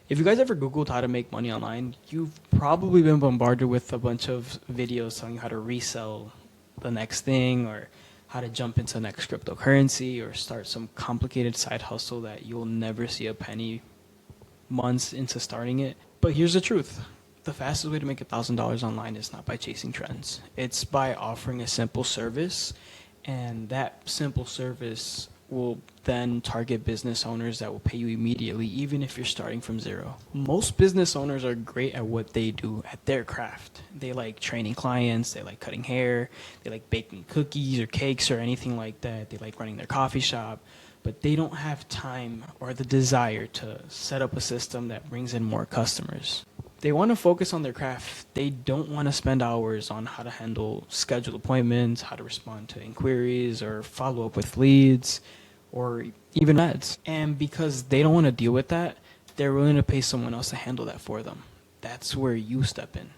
If you guys ever Googled how to make money online, you've probably been bombarded with a bunch of videos telling you how to resell the next thing or how to jump into the next cryptocurrency or start some complicated side hustle that you'll never see a penny months into starting it. But here's the truth. The fastest way to make $1,000 online is not by chasing trends. It's by offering a simple service, and that simple service will then target business owners that will pay you immediately, even if you're starting from zero. Most business owners are great at what they do, at their craft. They like training clients, they like cutting hair, they like baking cookies or cakes or anything like that. They like running their coffee shop, but they don't have time or the desire to set up a system that brings in more customers. They want to focus on their craft. They don't want to spend hours on how to handle scheduled appointments, how to respond to inquiries, or follow up with leads, or even ads. And because they don't want to deal with that, they're willing to pay someone else to handle that for them. That's where you step in.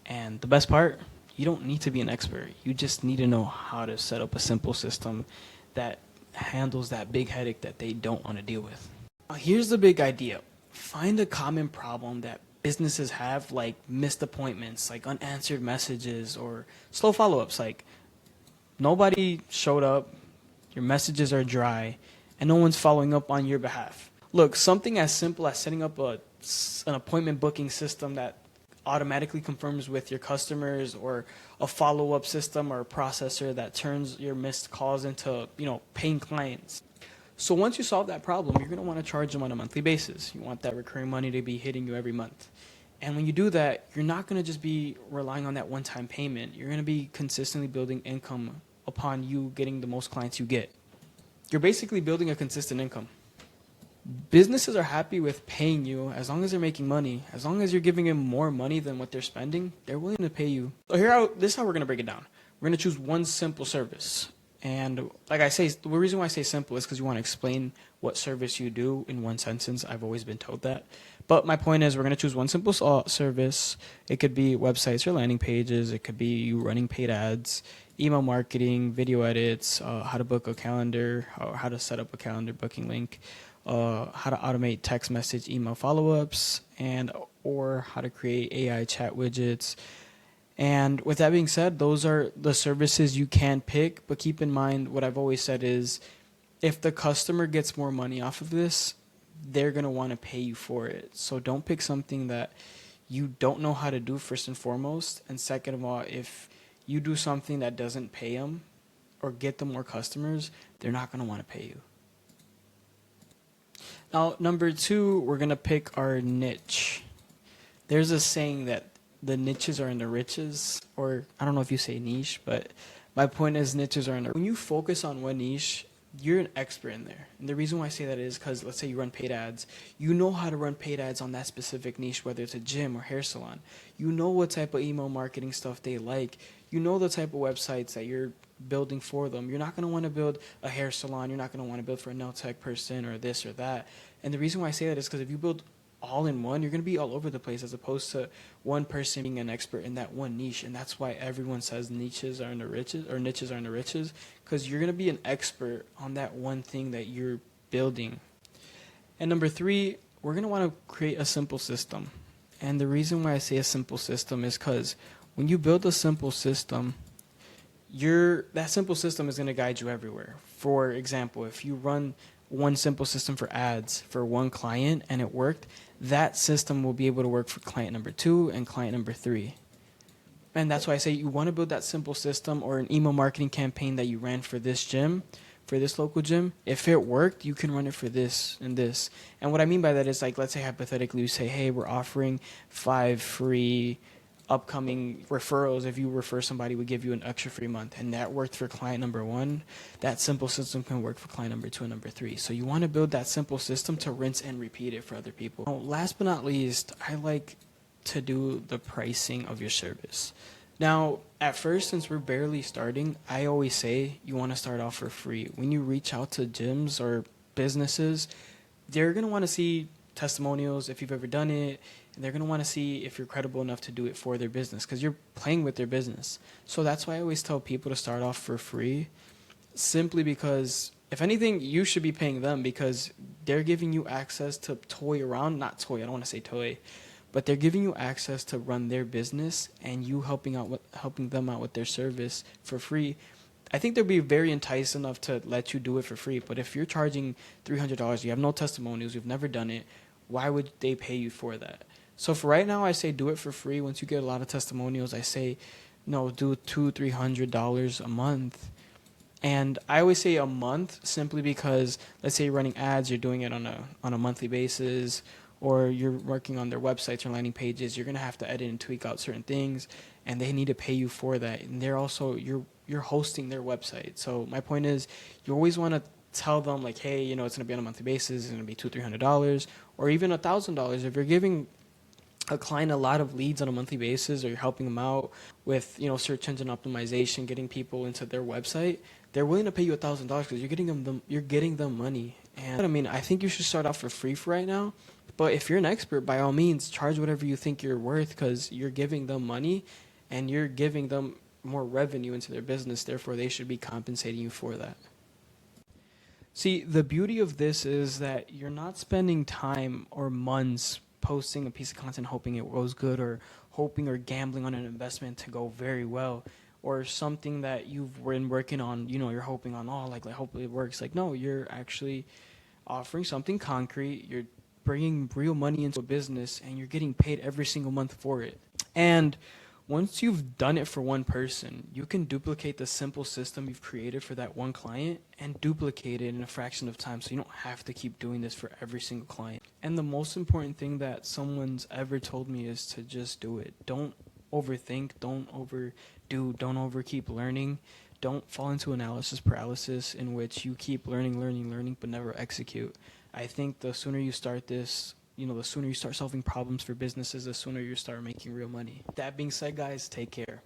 And the best part, you don't need to be an expert. You just need to know how to set up a simple system that handles that big headache that they don't want to deal with. Now, here's the big idea. Find a common problem that businesses have, like missed appointments, like unanswered messages, or slow follow-ups, like nobody showed up, your messages are dry, and no one's following up on your behalf. Look, something as simple as setting up an appointment booking system that automatically confirms with your customers, or a follow-up system or a processor that turns your missed calls into, paying clients. So once you solve that problem, you're going to want to charge them on a monthly basis. You want that recurring money to be hitting you every month. And when you do that, you're not going to just be relying on that one-time payment. You're going to be consistently building income upon you getting the most clients you get. You're basically building a consistent income. Businesses are happy with paying you as long as they're making money. As long as you're giving them more money than what they're spending, they're willing to pay you. So this is how we're going to break it down. We're going to choose one simple service. And like I say, the reason why I say simple is because you want to explain what service you do in one sentence. I've always been told that. But my point is, we're going to choose one simple service. It could be websites or landing pages. It could be you running paid ads, email marketing, video edits, how to book a calendar, how to set up a calendar booking link, how to automate text message, email follow-ups, or how to create AI chat widgets. And with that being said, those are the services you can pick. But keep in mind, what I've always said is, if the customer gets more money off of this, they're going to want to pay you for it. So don't pick something that you don't know how to do, first and foremost. And second of all, if you do something that doesn't pay them or get them more customers, they're not going to want to pay you. Now, number two, we're going to pick our niche. There's a saying that the niches are in the riches, or I don't know if you say niche, but my point is niches are in the. When you focus on one niche, you're an expert in there. And the reason why I say that is because let's say you run paid ads. You know how to run paid ads on that specific niche, whether it's a gym or hair salon. You know what type of email marketing stuff they like. You know the type of websites that you're building for them. You're not going to want to build a hair salon. You're not going to want to build for a nail tech person or this or that. And the reason why I say that is because if you build all in one, you're going to be all over the place, as opposed to one person being an expert in that one niche. And that's why everyone says niches are in the riches, or niches are in the riches, because you're going to be an expert on that one thing that you're building. And number three, we're going to want to create a simple system. And the reason why I say a simple system is because when you build a simple system, that simple system is going to guide you everywhere. For example, if you run one simple system for ads for one client and it worked, that system will be able to work for client number 2 and client number 3. And that's why I say you want to build that simple system, or an email marketing campaign that you ran for this gym, for this local gym. If it worked, you can run it for this and this. And what I mean by that is, like, let's say hypothetically we say, hey, we're offering 5 free upcoming referrals. If you refer somebody, we give you an extra free month. And that worked for client number 1. That simple system can work for client number 2 and number 3. So you want to build that simple system to rinse and repeat it for other people. Now, last but not least, I like to do the pricing of your service. Now, at first, since we're barely starting, I always say you want to start off for free. When you reach out to gyms or businesses, they're going to want to see testimonials if you've ever done it, and they're going to want to see if you're credible enough to do it for their business, because you're playing with their business. So that's why I always tell people to start off for free, simply because if anything, you should be paying them because they're giving you access to toy around, not toy, I don't want to say toy, but they're giving you access to run their business and you helping them out with their service for free. I think they'll be very enticed enough to let you do it for free. But if you're charging $300, you have no testimonials, you've never done it, why would they pay you for that? So for right now, I say do it for free. Once you get a lot of testimonials, I say, no, do $200-300 a month. And I always say a month simply because let's say you're running ads, you're doing it on a monthly basis, or you're working on their websites or landing pages, you're gonna have to edit and tweak out certain things, and they need to pay you for that. And they're also you're hosting their website. So my point is, you always want to tell them like, hey, it's gonna be on a monthly basis, it's gonna be $200-300, or even $1,000 if you're giving a client a lot of leads on a monthly basis, or you're helping them out with search engine optimization, getting people into their website, they're willing to pay you $1,000 because you're getting them money. And I mean, I think you should start off for free for right now. But if you're an expert, by all means, charge whatever you think you're worth because you're giving them money and you're giving them more revenue into their business. Therefore, they should be compensating you for that. See, the beauty of this is that you're not spending time or months posting a piece of content hoping it goes good, or hoping or gambling on an investment to go very well, or something that you've been working on, you're hoping on, like hopefully it works. Like, no, you're actually offering something concrete. You're bringing real money into a business and you're getting paid every single month for it. And once you've done it for one person, you can duplicate the simple system you've created for that one client and duplicate it in a fraction of time, so you don't have to keep doing this for every single client. And the most important thing that someone's ever told me is to just do it. Don't overthink, don't overdo, don't over keep learning. Don't fall into analysis paralysis in which you keep learning, but never execute. I think the sooner you start this, the sooner you start solving problems for businesses, the sooner you start making real money. That being said, guys, take care.